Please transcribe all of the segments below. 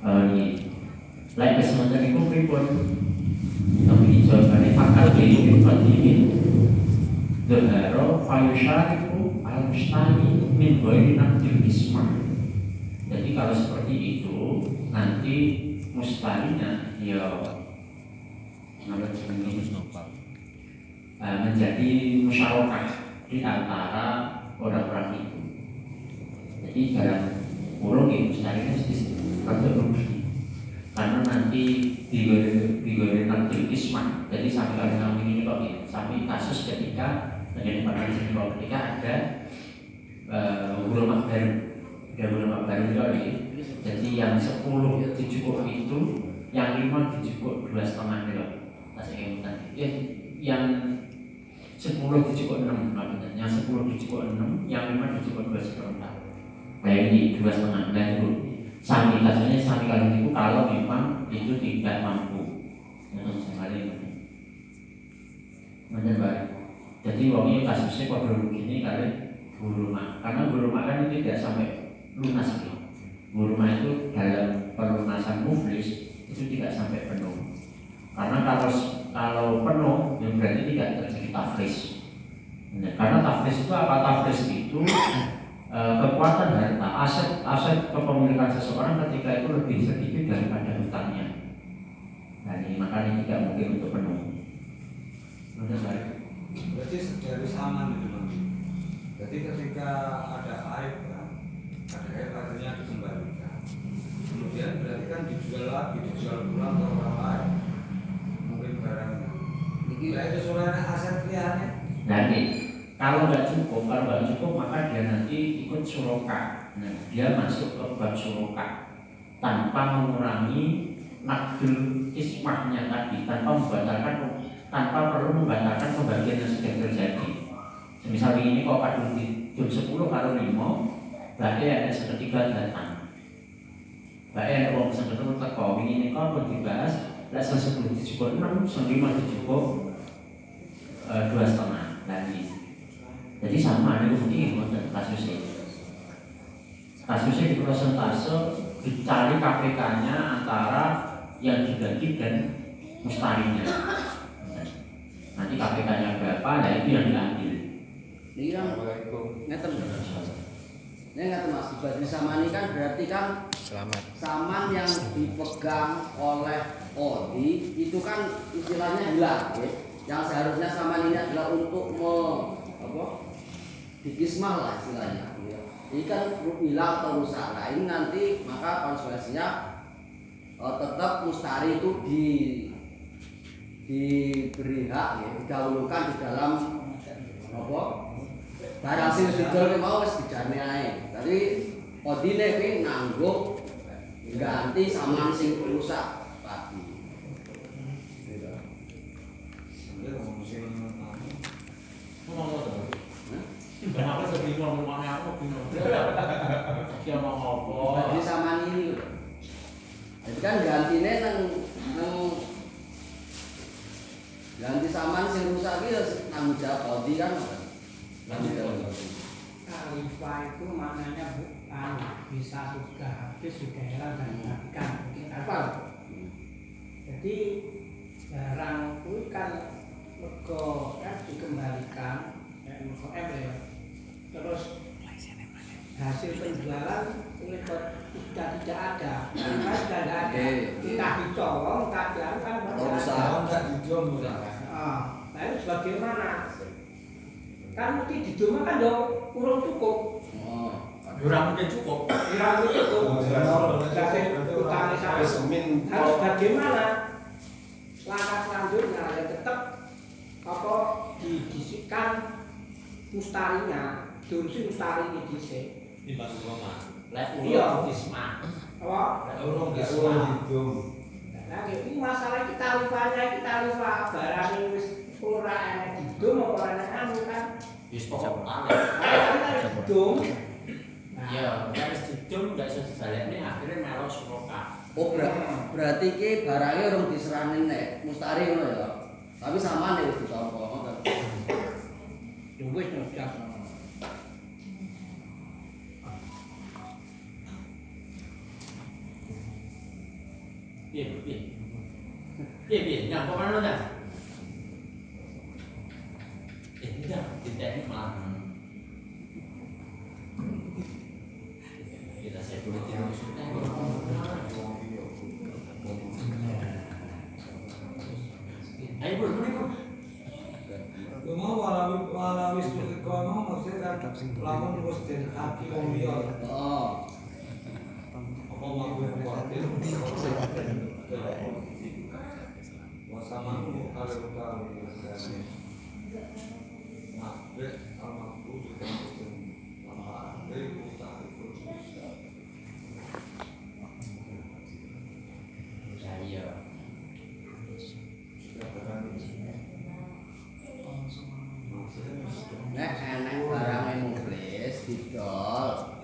Ini lain kesemuanya itu pripun tapi jawabannya fakal itu qadimin dhahara fayusyariku al-mustani min ghairi naqdil ismah. Jadi kalau seperti itu nanti mustarinya ya menjadi musyarakah di antara orang-orang itu. Jadi dalam kurung ya mustarinya mesti rugi karena nanti digoreng takdir ismah. Jadi sampai kali ini kok ya, sampai kasus ketika menjadi pada sini kalau ketika ada ulama baru ini. Jadi yang 10 dicukup itu, yang 5 dicukup 2,5 kilo. Masih ingat ya, yang 10 dicukup 6 maksudnya, yang 10 dicukup 6, yang 5 dicukup 2,5. Nah ini 2,5. Nah itu sami kasusnya sami kali itu kalau memang itu tidak mampu. Menyebar. Jadi wongnya kasusnya kok begini kali guru mak, karena guru mak kan itu tidak sampai lunas gitu. Guru mak itu dalam pelunasan muflis itu tidak sampai penuh. Karena kalau penuh ya berarti tidak terjadi tafris. Karena tafris itu apa? Tafris itu kekuatan harta, aset kepemilikan seseorang ketika itu lebih sedikit daripada hutangnya. Nah ini makanya tidak mungkin untuk penuh. Berarti dari saman itu nanti. Jadi ketika ada aib kan, ada aib akhirnya dikembalikan. Kemudian berarti kan dijual lagi, dijual pulang ke orang lain. Mungkin barangnya. Nah itu soalnya aset liarnya. Nanti kalau nggak cukup maka dia nanti ikut suroka. Nah, dia masuk ke bab suroka tanpa mengurangi nakdul ismahnya tadi, tanpa perlu membatalkan pembagian yang sudah terjadi. Misalnya ini kok kadung di jam 10 kalau 5, berarti ada seketika datang. Berarti ada uang seketika teko, ini kok pun dibahas, lah 10 dicukup 6, 5 dicukup 2,5 lagi. Jadi sama ada bukti kasusnya. Kasusnya di persentase dicari KPK-nya antara yang digaji dan mustarinya. Nanti KPK-nya berapa, nah itu yang diambil. Ini kan ngeten ini ngeten Mas, berarti saman ini kan berarti kan saman yang dipegang oleh Odi itu kan istilahnya hilang ya. Yang seharusnya saman ini adalah untuk dikismah lah istilahnya ya. Ini kan hilang atau rusak. Nah ini nanti maka konsekuensinya tetap mustari itu diberi hak ya, didahulukan di dalam barang sing didol mau wis dijane ae. Tadi odine kuwi nanggung ganti saman sing rusak tadi. Kenapa sebelum ngomongnya aku bingung. Dia mau ngopo? Jadi saman ini jadi kan gantine nang ganti saman sing rusak iki tanggung jawab Odi kan. Khalifah itu maknanya bukan bisa sudah habis sudah hilang dan menggantikan apa? Jadi barang itu kan mergo dikembalikan mergo ya. Terus hasil penjualan ini sudah tidak ada, karena sudah tidak ada. Kita dicolong, kita diangkat, Tidak dijual murah. Lalu bagaimana? Kan mesti dijual kan dong kurang cukup. Kurang mungkin cukup. Kurang cukup. Utangnya sampai. Harus bagaimana? Langkah selanjutnya ya tetap didisikkan mustarinya, diurusi mustari ini disik. Di batu rumah. Iya. Isma. Apa? Urung hidup. Nah, ini masalah kita lupa barang ini wis ora enek didum apa enek anu kan. Wis pokok Kita didum. Iya, wis didum ndak iso dibalekne akhirnya melok suroka. Oh berarti ki barangnya urung diserani nek mustari ngono ya. Tapi samane wis ditampa ngoten. Wis ngejas. Yang kemana dah? Tidak, tidak ini malah. Kita saya boleh tidur sudah. Ayo bro. Lu mau walawi istiqomah mau maksudnya kan lamun terus den hati wong liya. Oh, Apa mau gue kuatir? Wasama kalau utawi nah, almarhum juga mesti lama dari utawi Saya. nek enek barang yang muflis didol.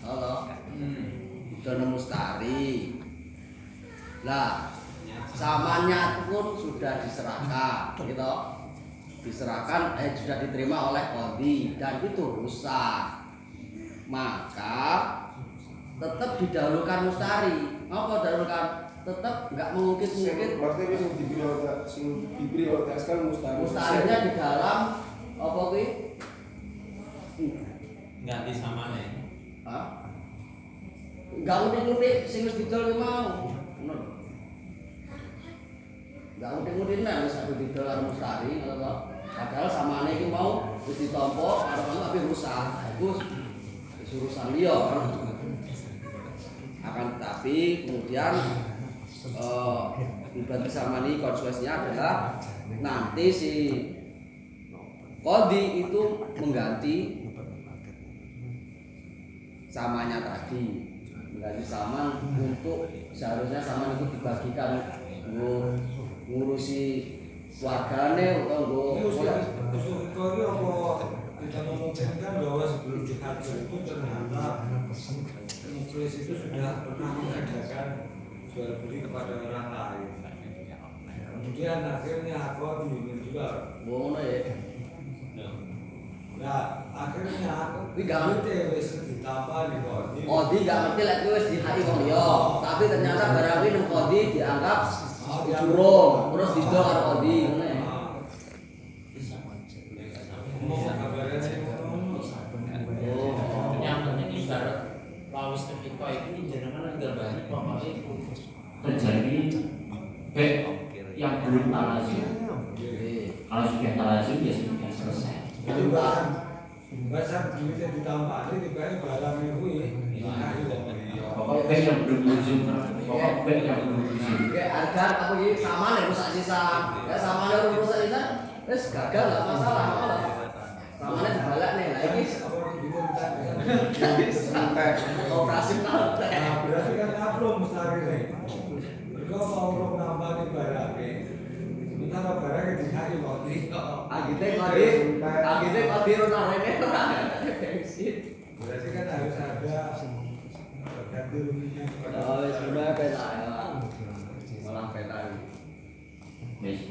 Halo. Didol nang mustari. Lah, samannya pun sudah diserahkan, gitu. Diserahkan, sudah diterima oleh qadhi dan itu rusak. Maka tetap didahulukan mustari. Apa dahulukan? Tetap nggak mengungkit-ungkit. Maksudnya sing diprioritaskan mustari. Mustarinya di dalam apa kuwi? Ganti sama nih. Hah? Enggak unik-unik sing wis didol ki mau. Ngono lho. Enggak unik-unik nek wis adu didol karo mustari ngono to. Padahal samane iki mau wis ditampa karo kamu tapi rusak. Iku urusan liya kan. Akan tetapi kemudian ibadah samani konsekuensinya adalah nanti si qadhi itu mengganti samanya tadi, mengganti saman untuk seharusnya saman itu dibagikan ngurusi keluargane atau Usul Kori apa kita memungkinkan bahwa sebelum dihajar itu ternyata muflis itu sudah pernah mengadakan jual beli kepada orang lain. Kemudian akhirnya aku juga. ngono ya. Nah akhirnya Tapi gak wis ditambah di Kori. qadhi gak ngerti lek wis dihaki wong liya, tapi ternyata barang iki nang qadhi dianggap curung, terus didol karo qadhi ngono ya. Mau kabarnya Oh, Yang penting ibarat lawis ketika itu jenengan nggak pokoknya itu. terjadi baik yang belum talazim. Kalau sudah talazim ya sudah selesai. itu bahasa duitnya ditambah ini dibayar barang itu Pokoknya baik yang belum ujung, pokoknya baik yang belum ujung. kayak harga apa iki samane rusak sisa. Kayak samane rusak sisa, wis gagal lah masalah. Samane dibalak nih. Lah iki operasi nanti. nah berarti kan upload mustari nih mereka mau nambah di barangnya sementara barangnya dikali waktu Agite qadhi ora rene ora. berarti kan harus ada ganti ruginya Oh, wis mulai peta ya. Malah peta iki. Wes.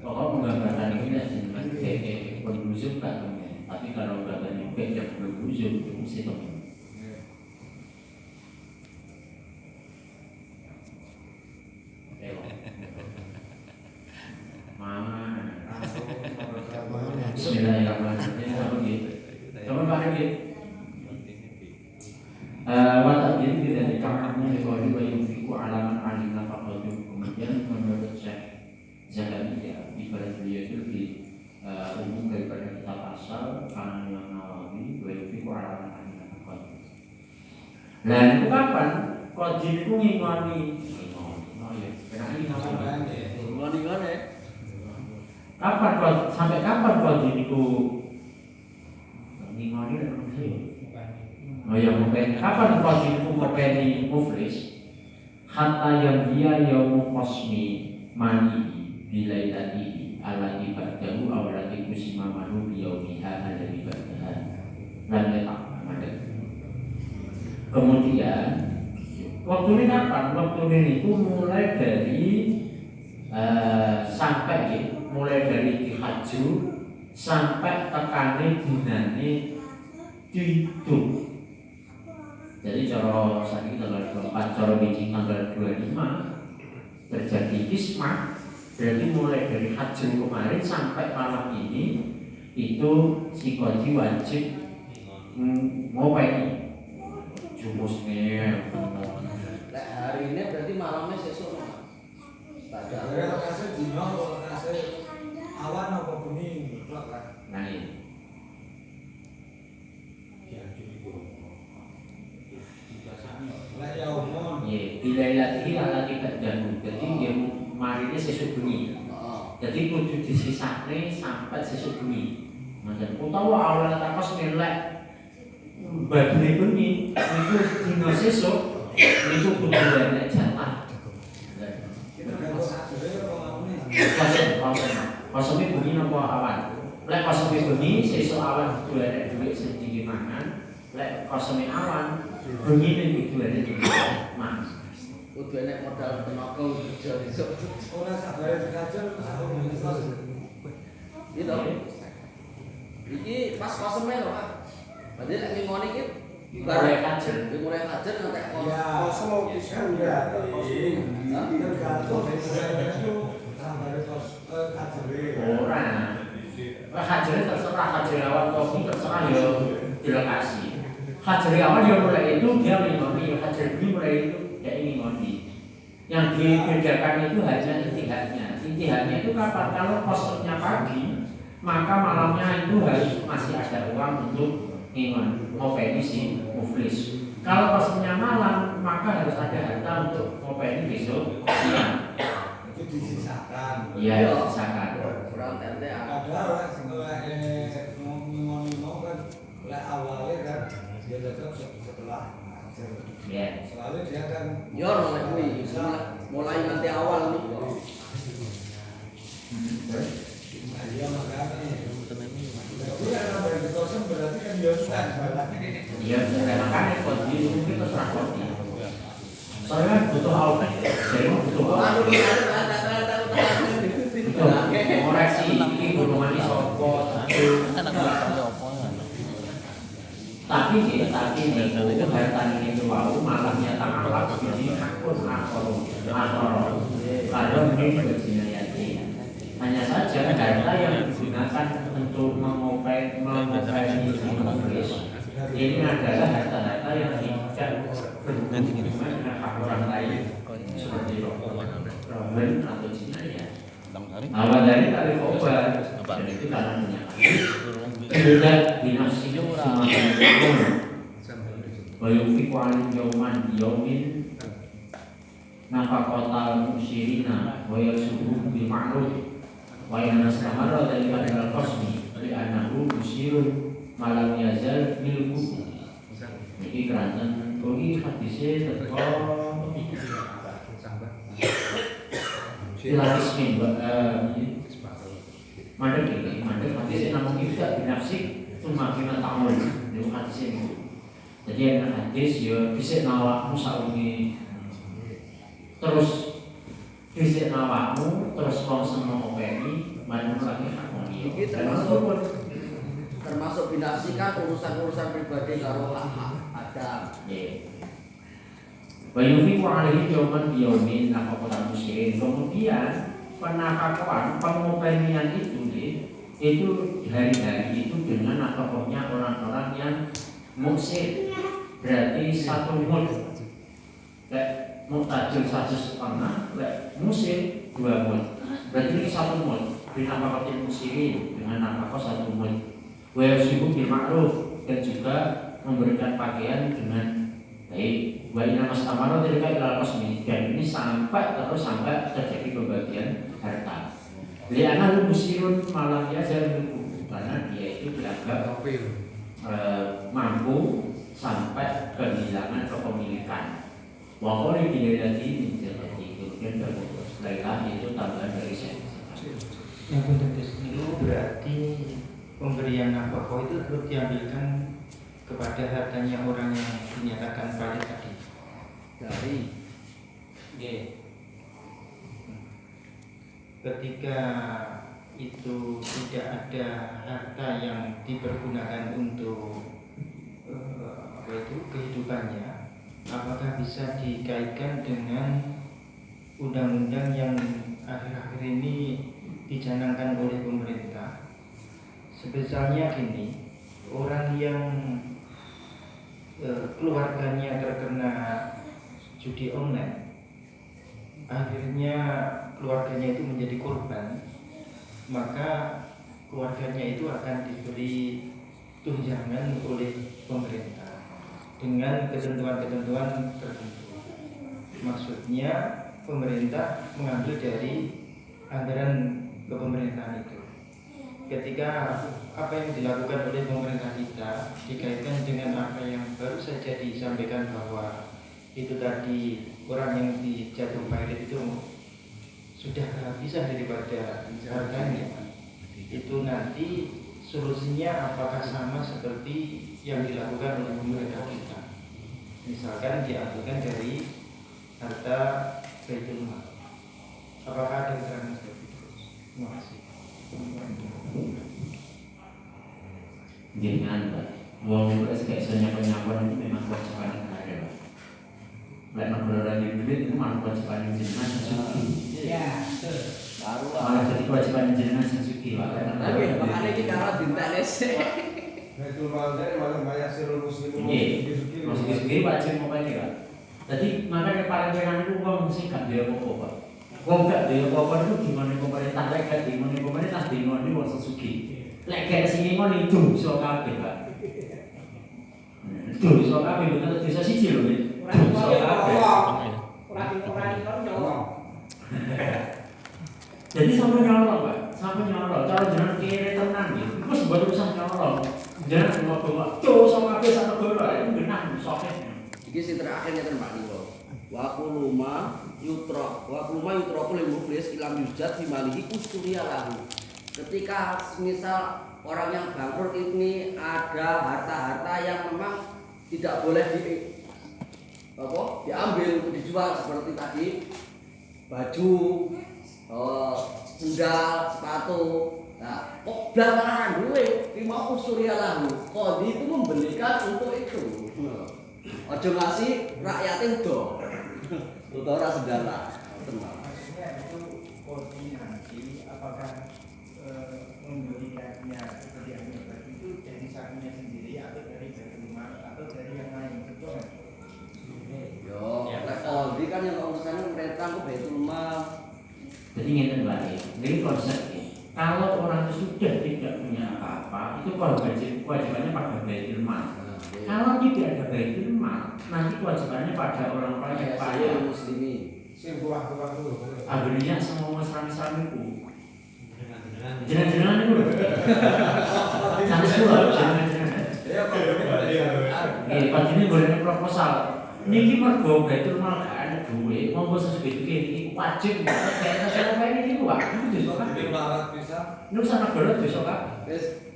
Pokoknya menggambarkan ini sebagai penujung kan, tapi kalau gambarnya baik yang belum ujung itu mesti teman. Bismillahirrahmanirrahim. Apa gitu? Coba pakai gitu. Watak ini tidak dipahami oleh yang fiku alaman alim nafaqatuh. Kemudian menurut Syekh Zakaria ibarat beliau itu lebih umum daripada kitab asal karena yang Nawawi yang fiku alaman alim nafaqatuh. Nah itu kapan? Qadhi itu ngingoni. Oh ya, kenapa ini namanya? Ngene-ngene. Kapan sampai kapan Qadhi itu ngingoni dan muflis? Oh ya mungkin kapan Qadhi itu ngopeni muflis? Hatta yang dia yaumu qasmi mani bilailatihi alati ba'dahu awlati kusimamahu biyaumiha alati ba'daha lan letak. Kemudian waktu ini kapan? Waktu ini itu mulai dari mulai dari dihaju sampai tekane dinane dihitung. Jadi cara saiki tanggal 24, cara Beijing tanggal 25 terjadi kismah, berarti mulai dari haji kemarin sampai malam ini itu si kodi wajib ngopeni jumusnya. Lek hari ini berarti malamnya sesuk. Dari lokasi dino, lokasi awan apa kuning, mutlak kan. Nah ini. Lek ya umum. Iya, bila lagi ala tidak jauh, jadi dia marinya sesuk bengi. Jadi kudu disisakne sampai sesuk bengi. Macam utawa awal takos nilai bagi bengi itu dino sesuk itu kudu enek jatah. Kosongnya bengi nopo awan. Lek kosongnya bengi sesuk awan kudu enek duit sedikit mangan. Lek kosongnya awan bengi itu kudu enek duit mangan. Kudu enek modal tenaga kerja esuk. Ora sabare dikajar sak umum kos. Gitu. Iki pas koseme lho, Pak. Berarti lek ngimoni iki Mulai kajer. mulai kajer ngantek kos. Ya, Kosong kan ya. Tergantung itu sabare kos kajere. Ora. Hajere terserah hajere awan topi terserah ya di lokasi. Hajere awan ya mulai itu dia mengimoni, hajere ini mulai itu dia mengimoni. Yang dibedakan itu hanya intihadnya. Intihadnya itu kapan? Kalau kosongnya pagi, maka malamnya itu harus masih ada uang untuk ngopeni si muflis. Kalau kosongnya malam, maka harus ada harta untuk ngopeni besok siang. Itu disisakan. Iya, disisakan. Kurang tente Ada orang sing ngomong kan lek awalnya kan dia tetap setelah hajar. Ya. Selalu dia kan yo oleh kuwi mulai nanti awal nih. nah, dia makanya. Tapi karena berarti kosong berarti kan dia bukan. Iya, makanya kodi mungkin terserah kodi. Soalnya butuh apa? Saya butuh apa? Anu Koreksi ini golongan sopo. Tapi nih harta ini itu malamnya tanggal jadi akun akor. Kalau mungkin berjinayati. Hanya saja harta yang digunakan untuk mengopai muflis ini adalah harta-harta yang tidak berhubungan dengan hak orang lain seperti roben atau jinayah. Awal dari tali obat dan itu karena menyatakan tidak dinafsi semakin bayufi kualin yauman yaumin nafakotal musyirina wayasuhu bil ma'ruf wa yana samarra dari pada al-qasmi li annahu musyirun malam yazal milku. Jadi kerantan koi hadisnya teko Ilahis min mandek ini, mandek hadisnya namun tidak binafsik cuma kena ta'amul itu hadisnya itu. Jadi yang hadis ya bisa nawakmu sauni terus bisa nawakmu terus konsum ngopeni banyak lagi hakmu Iki termasuk binafsikan urusan-urusan pribadi karo hak ada. Bayufi wa'alihi yawman biyawmin nafaqatan musyirin. Kemudian penafkahan, pengopenian itu hari-hari itu dengan nafkahnya orang-orang yang muksir. Berarti satu mud. Lek muktajir 1,5, lek musir 2 mud. Berarti ini 1 mud. Binafaqatin musyirin dengan nafkah 1 mud. Wa yusibu bil ma'ruf dan juga memberikan pakaian dengan baik. Wa inna mastamara tilka ilal qasmi dan ini sampai terjadi pembagian harta. Li'anna musirun malam yazal karena dia itu dianggap mampu sampai kehilangan kepemilikan. Wa qali biladati min jannati kemudian terputus. Laila itu tambahan dari saya. Yang untuk itu berarti pemberian nafkah itu terus diambilkan kepada hartanya orang yang dinyatakan balik tadi. Dari ketika itu tidak ada harta yang dipergunakan untuk kehidupannya, apakah bisa dikaitkan dengan undang-undang yang akhir-akhir ini dicanangkan oleh pemerintah. Sebesarnya gini, orang yang keluarganya terkena judi online, akhirnya keluarganya itu menjadi korban, maka keluarganya itu akan diberi tunjangan oleh pemerintah dengan ketentuan-ketentuan tertentu. Maksudnya pemerintah mengambil dari anggaran kepemerintahan itu. Ketika apa yang dilakukan oleh pemerintah kita dikaitkan dengan apa yang baru saja disampaikan bahwa itu tadi orang yang dijatuh pilot itu sudah kehabisan daripada harganya, itu nanti solusinya apakah sama seperti yang dilakukan oleh pemerintah kita? Misalkan diambilkan dari harta Baitul Mal. Apakah ada keterangan seperti itu? Terima kasih. Jangan, Pak. Wong segaisnya penyampaian itu memang kewajiban negara, Pak. Lek negara yang duit itu malah kewajiban jenengan sesuki. Ya, betul. Baru Malah jadi kewajiban jenengan sesuki, Pak. Tapi makanya ini kalau dintek sih. Baitul Mal dari malah banyak seluruh muslim. Iya, sugi-sugi wajib mau pakai, Pak. Jadi makanya paling enak itu uang sih gak dia apa-apa, Pak. Uang gak dia apa-apa itu gimana pemerintah, lek gak gimana pemerintah gimana ini uang sesuki. Lek gak sing ngono itu iso kabeh, Pak. Itu iso kabeh bener desa siji lho, Nek. Iso kabeh. Orang nyolong. Jadi sampai nyolong, Pak. Sampai nyolong. Kalau jenengan kiri tenan nggih, iku sebuah urusan nyolong. Jenengan bawa-bawa dosa kabeh sak negara itu genah soke. Iki sing terakhir ya Mbak Nilo. Wa kuluma yutro kulil muflis ilam yujad fi malihi usturiya lahu. Ketika misal orang yang bangkrut ini ada harta-harta yang memang tidak boleh diambil untuk dijual seperti tadi baju, sendal, sepatu. Nah, kok belakangan duit, lima usturiya lahu. Kodi itu membelikan untuk itu. Ojo ngasih rakyatnya do, ora segala. Maksudnya itu koordinasi apakah memberikannya seperti yang itu dari sakunya sendiri atau dari rumah atau dari yang lain, betul kan? Yo, lek kodi kan yang urusannya pemerintah kok Baitul Mal. Jadi ngeten Pak, ini konsepnya. Kalau orang itu sudah tidak punya apa-apa, itu kewajibannya pada Baitul Mal. Kalau tidak ada Baitul Mal, nanti kewajibannya pada orang-orang yang kaya. Muslimin. Sing buah-buah dulu. Akhirnya semua mesra-mesra itu. Jenengan itu lho. Sampai sekolah jenengan. Ya, Pak. Ini boleh proposal. Niki mergo Baitul Mal gak ada duit, monggo sesuai iki wajib. Kayak saya ini Pak, itu desa kan. Dimarat bisa. Nu sana golek desa kan. Wis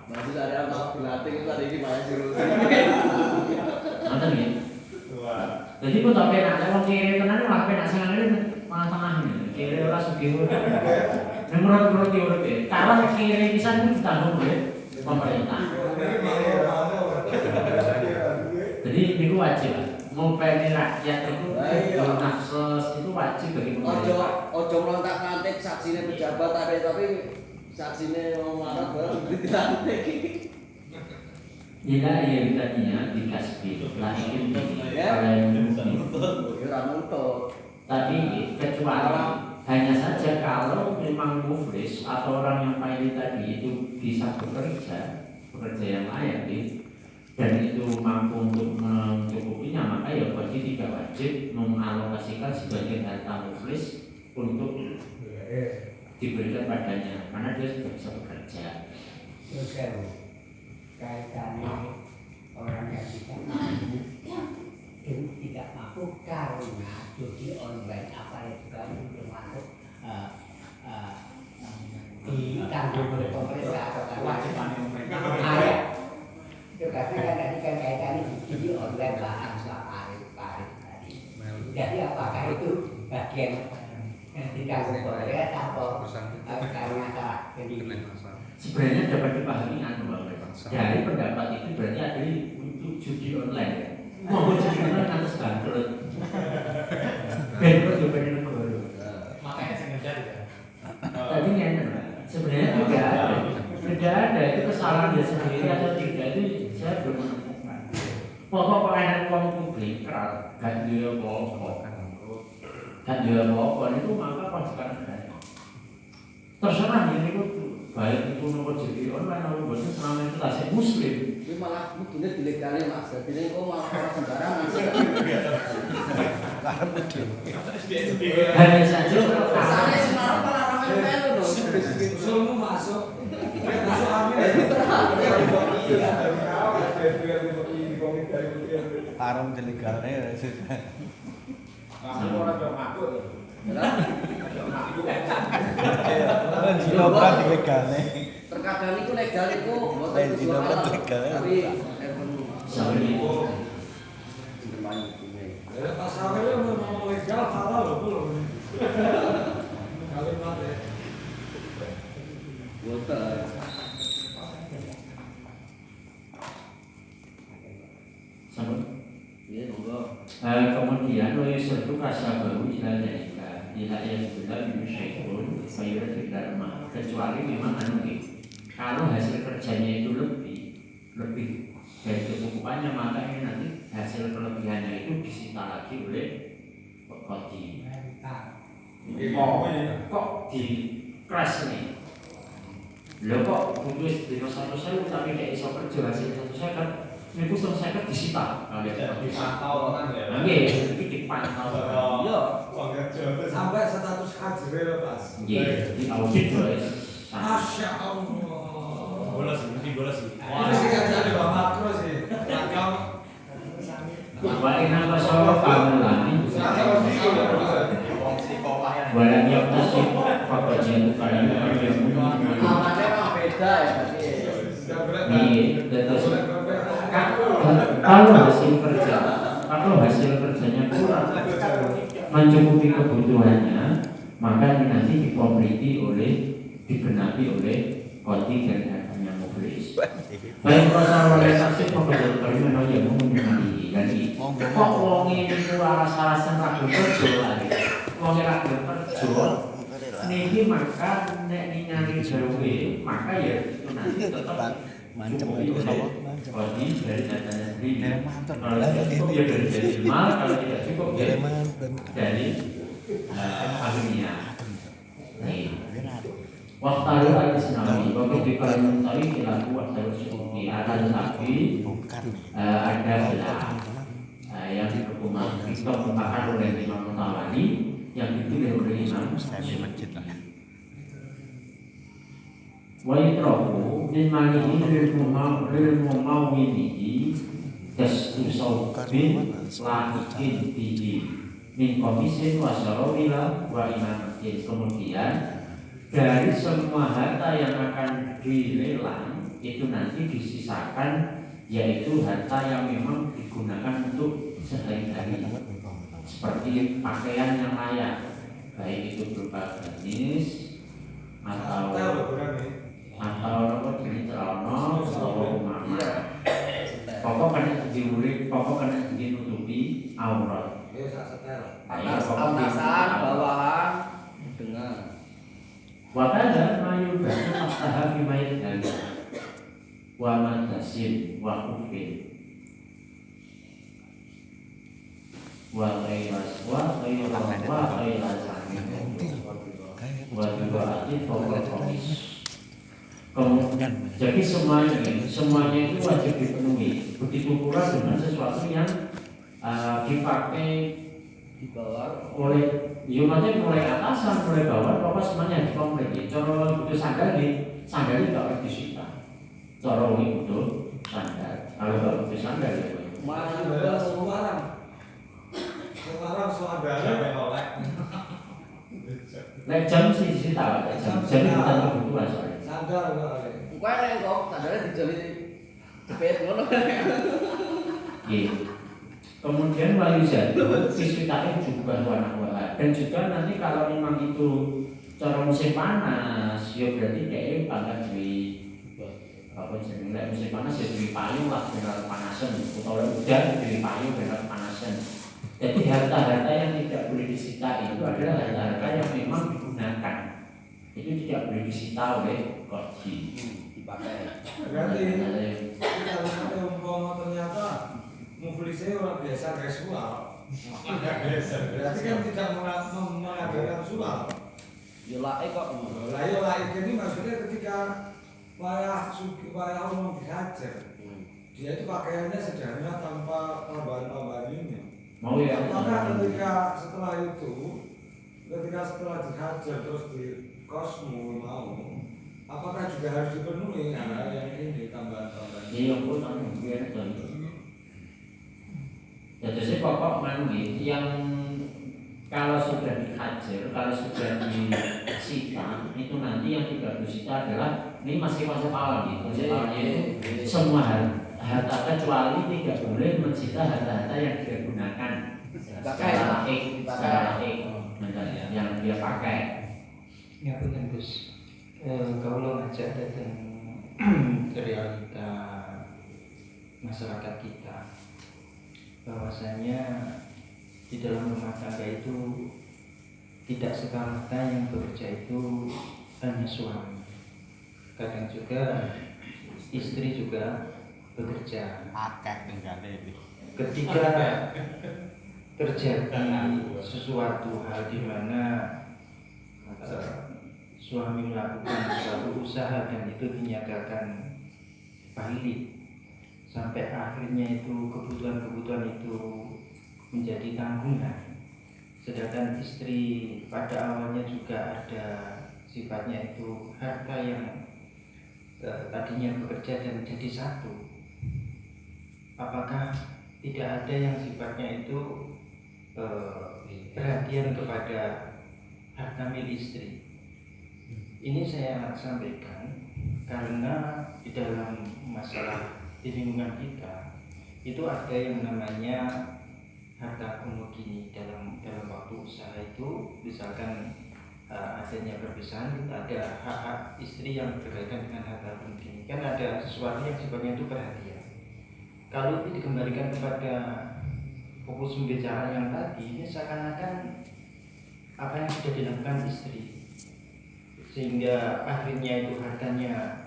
masih ada anak dilatih itu tadi gimana sih lu? Ngoten nggih. Jadi kok tak penak wong kiri tenan malah penak sangane malah tengah ini. Kiri ora sugih ora. Nek menurut urip kalau kiri pisan itu ditanggung oleh pemerintah. Jadi itu wajib. Mau pengen rakyat itu nafsus itu wajib bagi pemerintah. Ojo melontak-lantik saksine pejabat tapi saksine wong larat baru dilantik. Tidak ya tadinya dikasih lahir pada yang mungkin. Ora nuntut. Tapi kecuali hanya saja kalau memang muflis atau orang yang pilot tadi itu bisa bekerja yang layak dan itu mampu untuk mencukupinya, maka ya wajib tidak wajib mengalokasikan sebagian harta muflis untuk diberikan padanya karena dia sudah bisa bekerja. Terus kaitannya orang yang tidak mampu itu tidak mampu karena judi online apa itu kan termasuk ditanggung oleh pemerintah atau kewajiban pemerintah. Itu karena tadi kan kaitannya judi online lah parit tadi. Jadi apakah itu bagian yang ditanggung pemerintah atau karena salah? Sebenarnya dapat dipahami dari pendapat itu berarti ada untuk judi online. Mau judi online atas bangkrut. Bangkrut juga di negara. kok enak wong publik gak duwe apa-apa. Gak duwe apa-apa niku maka pasukan negara. Terserah yen niku baik itu nomor jadi online atau boten selama itu tasik muslim. Ini malah mudune dilegali Mas. Jadi kok malah orang sembarangan. Hanya saja Rasane Semarang malah ramai melu lho. Usulmu masuk. Masuk amin. Harum delegalnya. Kamu orang gak ngaku ya? Diobrak ilegalnya. Terkadang itu legal itu mboten Di dompet legal. tapi sampai itu Pas awalnya mau legal halal loh belum. Kalimatnya. boten. sampai Iya, monggo. kemudian wa yusrifu kasabahu ila dalika ila yasbila min syai'un fayurat dharma kecuali memang kalau hasil kerjanya itu lebih dari kecukupannya maka ini nanti hasil kelebihannya itu disita lagi oleh kodi. Kok di crash nih? Lo kok butuh di saya tapi kayak iso kerja hasil 100 kan niku selesai kan disita. Dipantau kan ya? Nggih, iki dipantau. Iya. Sampai status haji Mas. Nggih, di audit guys. Masya Allah. Bolos, mesti bolos. Ini sih kan ada Pak Makro sih. Ragam. Wa inna basara kamulan walam yaktasib faqad kalian Namanya memang beda ya berarti. terus kalau hasil kerjanya kurang mencukupi kebutuhannya maka ini nanti digenapi oleh kodi dan harganya muflis. Baik pasal oleh saksi pokoknya terima yang mengenai dan kok wong ini ku alas-alasan ragu kerja lagi wong ra kerja niki maka nek ningali gawe maka ya itu nanti tetap Mancem itu sama. kodi dari datanya sendiri kalau cukup ya dari mal kalau tidak cukup ya dari akhirnya waktu al-Islami waktu dikalian tadi kita buat terus akan tetapi ada belah yang dikumpulkan dikemukakan oleh Imam Mutawali yang dipilih oleh Imam wa yatrahu min manihi lil mumawwinihi tasawwin lakin bihi min komisin wa sarawila wa imamatin. Kemudian dari semua harta yang akan dilelang itu nanti disisakan yaitu harta yang memang digunakan untuk sehari-hari seperti pakaian yang layak baik itu berupa gamis atau jenis celana atau mama pokok kena diurik pokok kena dinutupi aurat Atasan, bawahan dengan wakada mayu batu masalah bimayat dan wa madasin wa ufin wa ghairas wa ghairas wa dibaatin fokal komis. Jadi semuanya itu wajib dipenuhi. Begitu pula dengan sesuatu yang dipakai oleh maksudnya mulai atasan, mulai bawah, pokoknya semuanya dikomplit. Cara butuh sandal tidak harus disita. Cara butuh sandal, kalau tidak butuh sandal ya. Mana sekarang? Sekarang sandalnya oleh. Lek jam sih disita, jam bukan kebutuhan soalnya. Sandal oleh. Bukan yang kok sandalnya dijali jepit ngono. Kemudian wali jatuh, siswitanya juga warna-warna. Dan juga nanti kalau memang itu cara musim panas, ya berarti kayak pangkat di apa jenis musim panas ya di payung lah benar panasan, atau udah di payung benar panasan. Jadi harta-harta yang tidak boleh disita itu adalah harta-harta yang memang digunakan. Itu tidak boleh disita oleh kodi. Dipakai. Berarti kalau umpama ternyata muflisnya orang biasa seksual. Berarti kan tidak mengadakan sual. Ya laik kok. Lah ya laik ini maksudnya ketika wayah umum dihajar, dia itu pakaiannya sederhana tanpa tambahan-tambahan ini. Mau ya? Apakah ketika setelah dihajar terus di kosmu mau, apakah juga harus dipenuhi hal yang ini tambahan-tambahan? Iya pun anu biar itu. Jadi sih pokok mandi yang kalau sudah dihajar, kalau sudah disita, itu nanti yang 30 juta adalah ini masih masa awal gitu. Masa awalnya itu semua harta kecuali tidak boleh mencita harta-harta yang dia gunakan secara laik, yang dia pakai. Ya betul Gus. Kalau ngajak datang ke realita masyarakat kita, bahwasanya di dalam rumah tangga itu tidak semata yang bekerja itu hanya suami, kadang juga istri juga bekerja. Ketika terjadi sesuatu hal di mana suami melakukan suatu usaha dan itu dinyatakan valid, sampai akhirnya itu kebutuhan-kebutuhan itu menjadi tanggungan, sedangkan istri pada awalnya juga ada sifatnya itu harta yang tadinya bekerja dan jadi satu. Apakah tidak ada yang sifatnya itu perhatian kepada harta milik istri? Ini saya sampaikan karena di dalam masalah di lingkungan kita itu ada yang namanya harta komodini dalam waktu usaha itu, misalkan adanya perpisahan, ada hak-hak istri yang berkaitan dengan harta komodini, kan ada sesuatu yang sifatnya itu perhatian. Kalau itu dikembalikan kepada fokus pembicaraan yang tadi, ini seakan-akan apa yang sudah dilakukan istri, sehingga akhirnya itu hartanya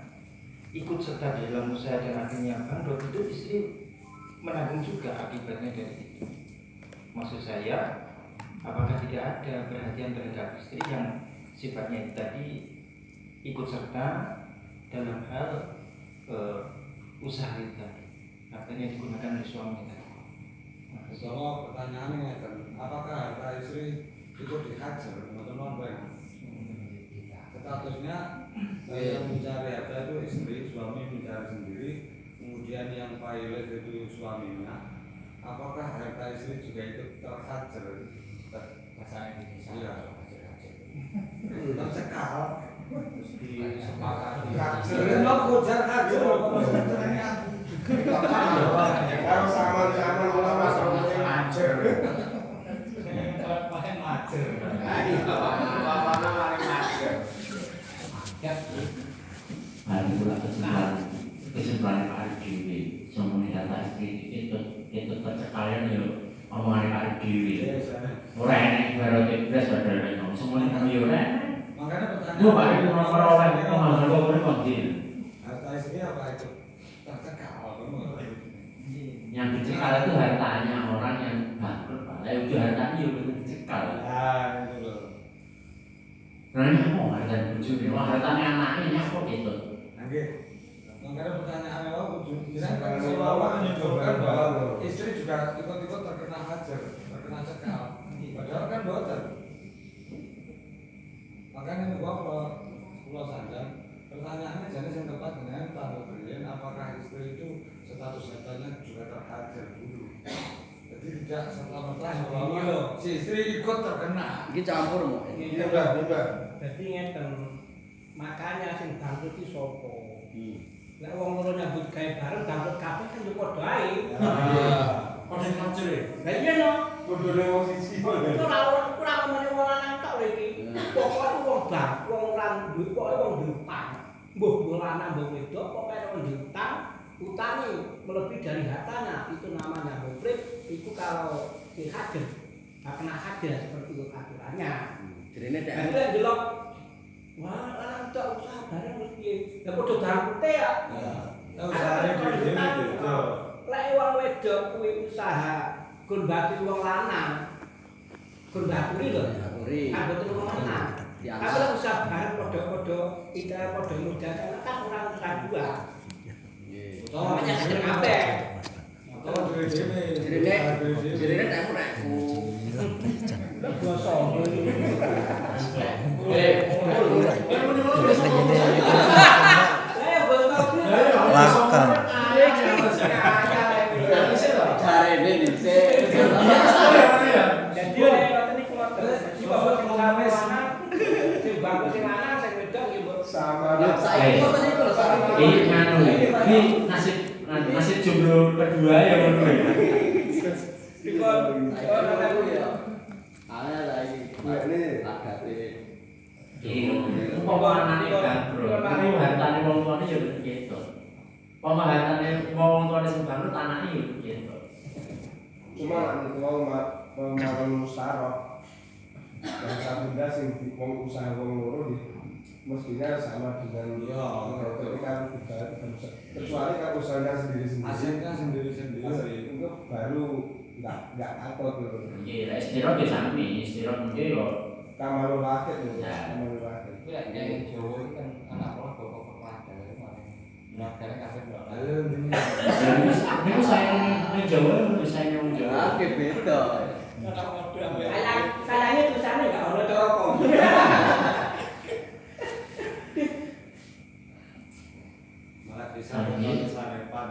ikut serta dalam usaha dan akhirnya bangkrut, itu istri menanggung juga akibatnya dari itu. Maksud saya, apakah tidak ada perhatian terhadap istri yang sifatnya itu tadi ikut serta dalam hal usaha itu tadi, artinya digunakan oleh suami tadi. Kalau pertanyaannya apakah harta istri itu dihajar, teman-teman banyak. Statusnya yang mencari harta itu istri, suami mencari sendiri, kemudian yang pilot itu suaminya. Apakah harta istri juga itu terhajar? Bahasa Indonesia. Iya. Tercekal. Disepakati. Hajar, mau kujar hajar. Kalau sama-sama ulama semuanya hajar. Pakai hajar. Apa namanya hajar? Ya. Hari pula kesimpulan Pak Ardiwi, semuanya data istri itu tercekalian ya omongan Pak Ardiwi. Orang yang baru tiba saudara kamu semuanya kami orang. Makanya pertanyaan. Gua Pak itu orang pemahaman gua boleh panggil. Harta istri apa itu? Tercekal. Yang dicekal itu hartanya orang yang bangkrut Pak. Lah itu hartanya ya betul dicekal. Ah, itu loh. Nah ini mau harta bujuni, wah hartanya anaknya kok gitu. Oke. Makanya pertanyaan awal bujuni. Kan seolah-olah menunjukkan bahwa istri juga ikut-ikut terkena hajar, terkena cekal. Padahal kan boten. Makanya gua pulau Sandan, pertanyaannya jenis yang tepat dengan tanda berian, apakah istri itu status hartanya juga terhajar dulu. Jadi tidak serta-merta seolah-olah si istri ikut terkena. Ini campur mau. Iya, Mbak. Jadi ngeten, makanya sing bangkrut iki sapa? Nek wong loro nyambut gawe bareng bangkrut kabeh kan yo padha ae. Padha hajar ya. Lah iya no. Bodone wong siji. Ora ngomongin wong lanang tok lho iki. Pokoke wong ora duwe pokoke wong diutang. Mbuh lanang mbuh wedok pokoke wong diutang, utangi melebihi dari hartanya, itu namanya muflis. Itu kalau dihajar, kena hajar seperti itu aturannya. Jadi ini Nah, itu yang delok, wah, lanang tok usaha bareng mesti piye. Lah padha bangkrute ya. Usahane dhewe gitu. lek wong wedok kuwi usaha gun batu wong lanang. Gun baturi lho. Baturi. Anggota wong lanang. Tapi lek usaha bareng padha-padha ika padha modal kan ora usaha dua. Nggih. Utawa nyek kabeh. Kalau dhewe-dhewe. Jirine nek-neku. Lek basa. Lakang. Jarene dhisik. Jadi ngoten niku ngoten. Jadi bapak sing sampe lanang, sing bagus sing lanang sing wedok nggih, Bu. Ya saiki ngoten niku lho saiki. Ini nganu ini nasib jomblo kedua ya ngono ya. Dikon ya. Ana lagi. Agate. Umpama anake gandrung, iku hartane wong tuane ya begitu. Umpama hartane wong tuane sing bangkrut anake ya begitu. Cuma nek wong mau mustarok yang satu sing wong usaha wong loro mestinya sama dengan itu kan kecuali kan usahanya sendiri-sendiri Hasilnya sendiri-sendiri. itu baru nggak takut loh. Iya, istirahat ya sami, istirahat mungkin yo. Kamar wakil loh, Ya. kamar wakil. Yang Jawa itu kan anak orang bapak kepada itu paling nakal kasih doa. Ayo ini. Ini saya yang Jawa, saya yang Jawa. Oke beda. Kayaknya tulisannya enggak ono cara kom. Malah bisa menonton sarepan.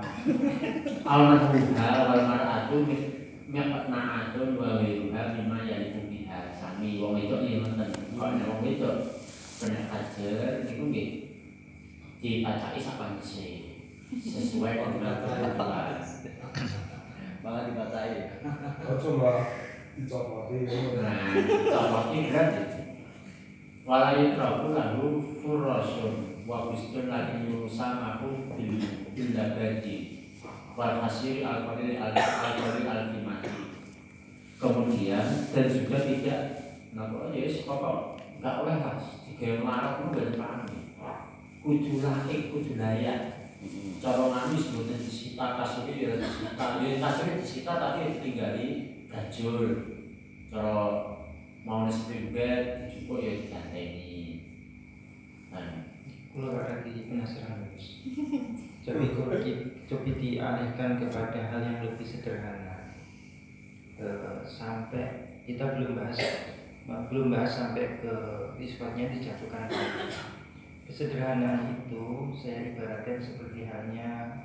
Almarhumha wal mar'atu miqna'atun wa ghairuha mimma yaliku biha. Sami wong itu nih nonton. Kalau nek wong itu kena ajar niku nggih dipacaki sak panjese sesuai dengan kebutuhan. Malah dibacai. Ojo mbak dicopoti. Nah, copoti gratis. Walai trabu lalu furasun wa bistun lagi yusamaku bil labadi wal hasiri al-qalil al-qimati. Kemudian dan juga tidak ya pokok enggak oleh Mas digawe marok ku ben pahami. Kudu laik kudu layak. Cara ngami sebutan disita kasure ya disita. Ya kasure disita tapi ditinggali gajul. Cara mau spring bed dijupuk ya diganteni. Nah, Kalau lagi penasaran Gus. Coba dialihkan kepada hal yang lebih sederhana. Sampai kita belum bahas sampai ke sifatnya dijatuhkan. Kesederhanaan itu saya ibaratkan seperti halnya